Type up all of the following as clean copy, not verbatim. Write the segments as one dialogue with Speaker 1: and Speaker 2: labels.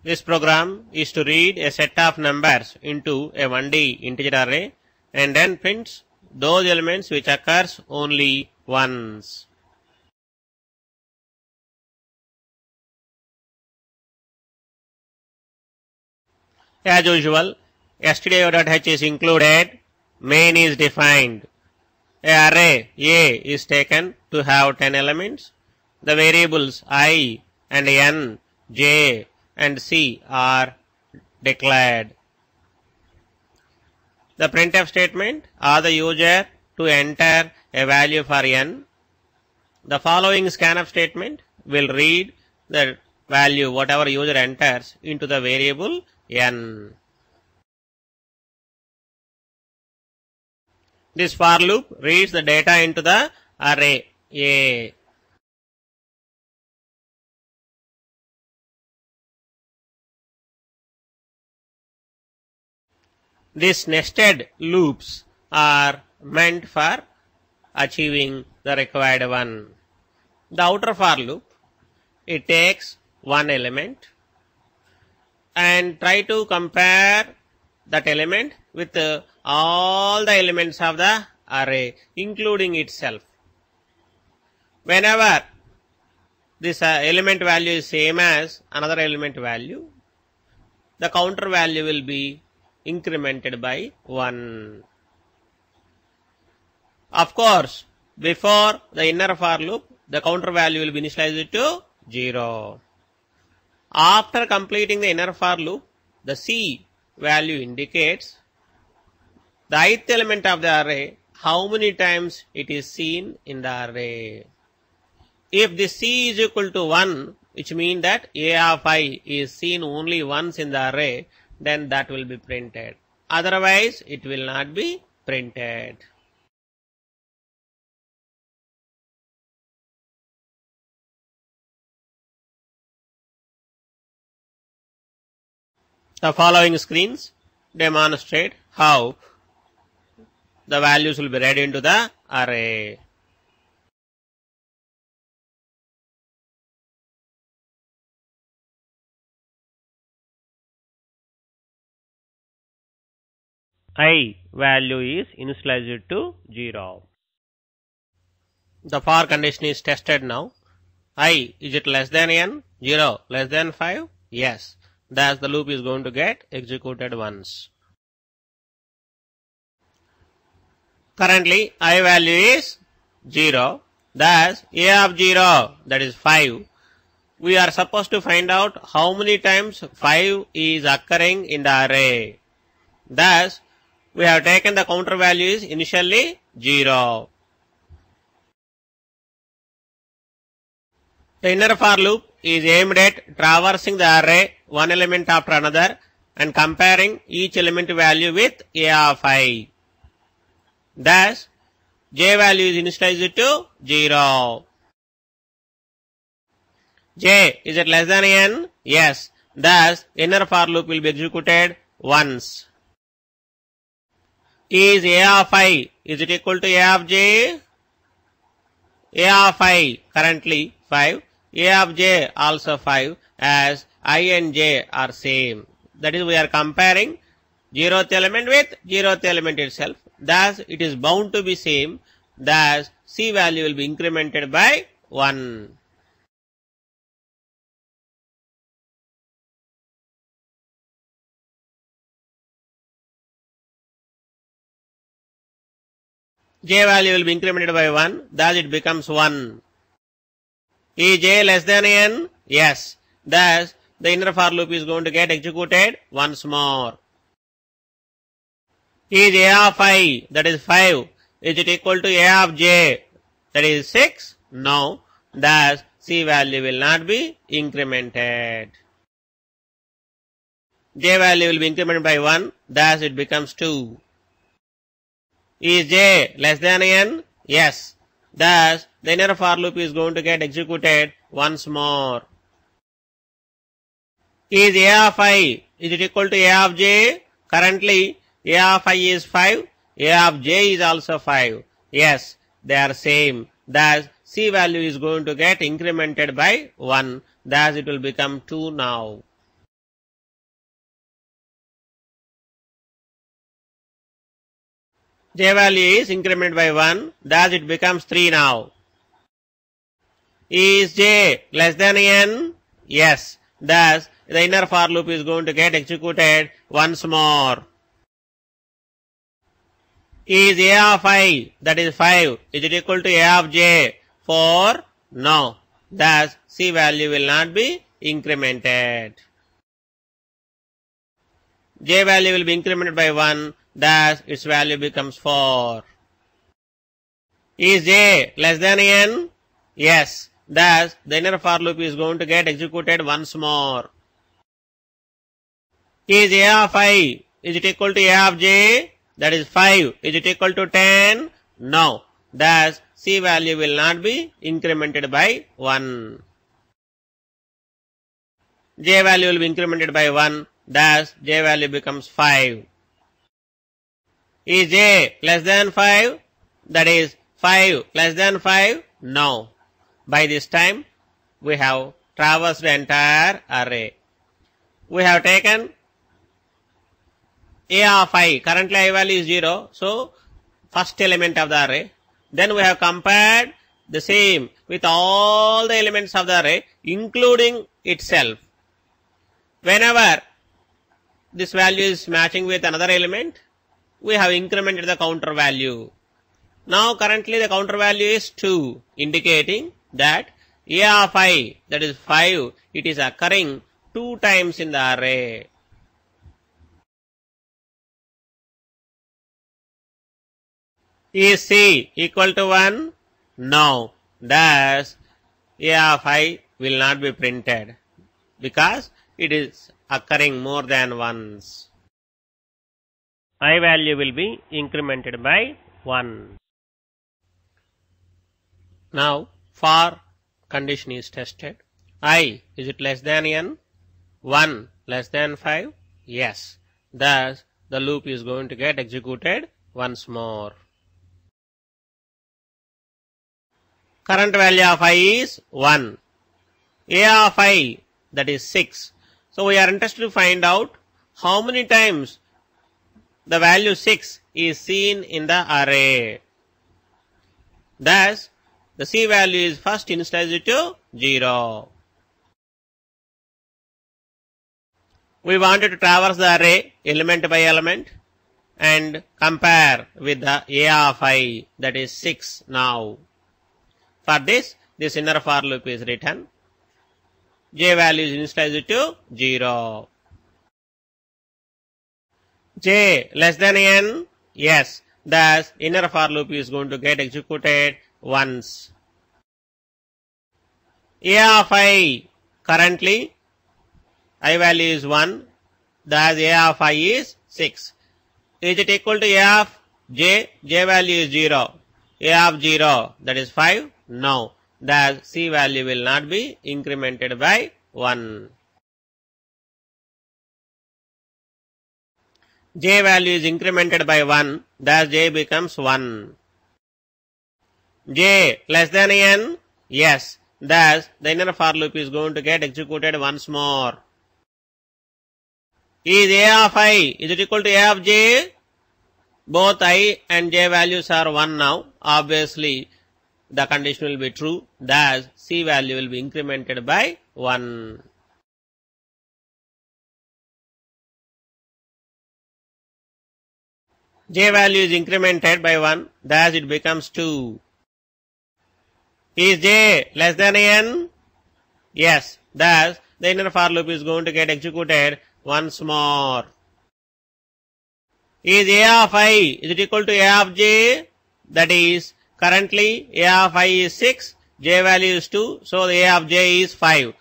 Speaker 1: This program is to read a set of numbers into a 1D integer array and then prints those elements which occurs only once. As usual, stdio.h is included, main is defined. A array A is taken to have 10 elements. The variables I and n, j and c are declared. The printf statement asks the user to enter a value for n. The following scanf statement will read the value whatever user enters into the variable n. This for loop reads the data into the array A. These nested loops are meant for achieving the required one. The outer for loop, it takes one element and try to compare that element with all the elements of the array, including itself. Whenever this element value is same as another element value, the counter value will be incremented by 1. Of course, before the inner for loop, the counter value will be initialized to 0. After completing the inner for loop, the C value indicates the ith element of the array, how many times it is seen in the array. If this C is equal to 1, which means that A of I is seen only once in the array, then that will be printed. Otherwise, it will not be printed. The following screens demonstrate how the values will be read into the array. I value is initialized to 0. The for condition is tested now. I, is it less than n? 0 less than 5? Yes. Thus the loop is going to get executed once. Currently I value is 0. Thus A of 0, that is 5. We are supposed to find out how many times 5 is occurring in the array. Thus we have taken the counter value is initially 0. The inner for loop is aimed at traversing the array one element after another and comparing each element value with A of I. Thus, j value is initialized to 0. J, is it less than n? Yes. Thus, inner for loop will be executed once. Is A of I, is it equal to A of j? A of I currently 5. A of j also 5, as I and j are same. That is, we are comparing 0th element with 0th element itself. Thus, it is bound to be same. Thus, C value will be incremented by 1. J value will be incremented by 1. Thus, it becomes 1. Is j less than n? Yes. Thus, the inner for loop is going to get executed once more. Is A of I, that is 5, is it equal to A of j, that is 6? No. Thus, C value will not be incremented. J value will be incremented by 1. Thus, it becomes 2. Is j less than n? Yes. Thus, the inner for loop is going to get executed once more. Is A of I, is it equal to A of j? Currently, A of I is 5, A of j is also 5. Yes, they are same. Thus, C value is going to get incremented by 1. Thus, it will become 2 now. J value is incremented by 1, thus it becomes 3 now. Is J less than n? Yes. Thus, the inner for loop is going to get executed once more. Is A of I, that is 5, is it equal to A of J? 4? No. Thus, C value will not be incremented. J value will be incremented by 1, thus its value becomes 4. Is J less than n? Yes. Thus, the inner for loop is going to get executed once more. Is A of I, is it equal to A of J? That is 5. Is it equal to 10? No. Thus, C value will not be incremented by 1. J value will be incremented by 1. Thus, J value becomes 5. Is J less than 5? That is 5 less than 5? No. By this time, we have traversed the entire array. We have taken A of I. Currently I value is 0. So, first element of the array. Then we have compared the same with all the elements of the array, including itself. Whenever this value is matching with another element, we have incremented the counter value. Now currently the counter value is 2, indicating that A of I, that is 5, it is occurring 2 times in the array. Is C equal to 1? No. Thus, A of I will not be printed because it is occurring more than once. I value will be incremented by 1. Now, for condition is tested. I, is it less than n? 1 less than 5? Yes. Thus, the loop is going to get executed once more. Current value of I is 1. A of I, that is 6. So, we are interested to find out how many times the value 6 is seen in the array. Thus, the C value is first initialized to 0. We wanted to traverse the array element by element and compare with the A of I, that is 6 now. For this inner for loop is written. J value is initialized to 0. J less than n? Yes. Thus, inner for loop is going to get executed once. A of I, currently I value is 1. Thus, A of I is 6. Is it equal to A of J? J value is 0. A of 0, that is 5? No. Thus, C value will not be incremented by 1. J value is incremented by 1, thus J becomes 1. J less than n? Yes. Thus, the inner for loop is going to get executed once more. Is A of I, is it equal to A of J? Both I and J values are 1 now. Obviously, the condition will be true. Thus, C value will be incremented by 1. J value is incremented by 1. Thus, it becomes 2. Is J less than n? Yes. Thus, the inner for loop is going to get executed once more. Is A of I, is it equal to A of J? That is, currently A of I is 6, J value is 2, so the A of J is 5.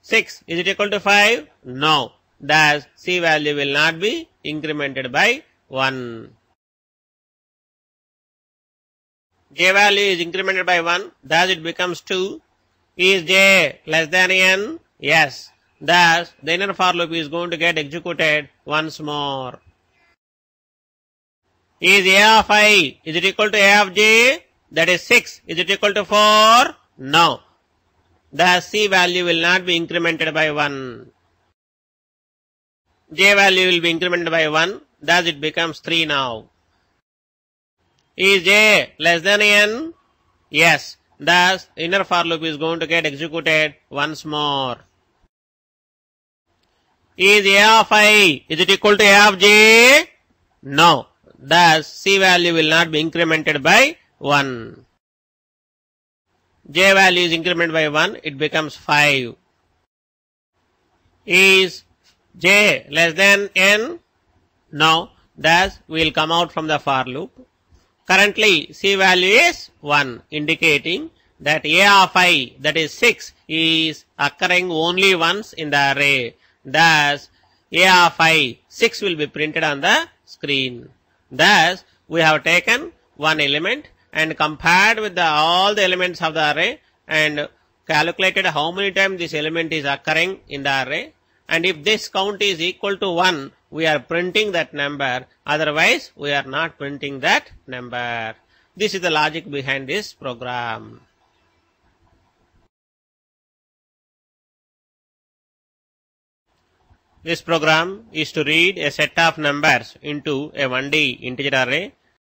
Speaker 1: 6, is it equal to 5? No. Thus, C value will not be incremented by 1. J value is incremented by 1, thus it becomes 2. Is J less than n? Yes. Thus, the inner for loop is going to get executed once more. Is A of I, is it equal to A of J? That is 6. Is it equal to 4? No. Thus, C value will not be incremented by 1. J value will be incremented by 1. Thus, it becomes 3 now. Is j less than n? Yes. Thus, inner for loop is going to get executed once more. Is a of I, is it equal to a of j? No. Thus, c value will not be incremented by 1. J value is incremented by 1, it becomes 5. Is j less than n? No. Thus, we will come out from the for loop. Currently, c value is 1, indicating that a of I, that is 6, is occurring only once in the array. Thus, a of I, 6 will be printed on the screen. Thus, we have taken one element and compared with all the elements of the array and calculated how many times this element is occurring in the array. And if this count is equal to 1, we are printing that number. Otherwise, we are not printing that number. This is the logic behind this program. This program is to read a set of numbers into a 1D integer array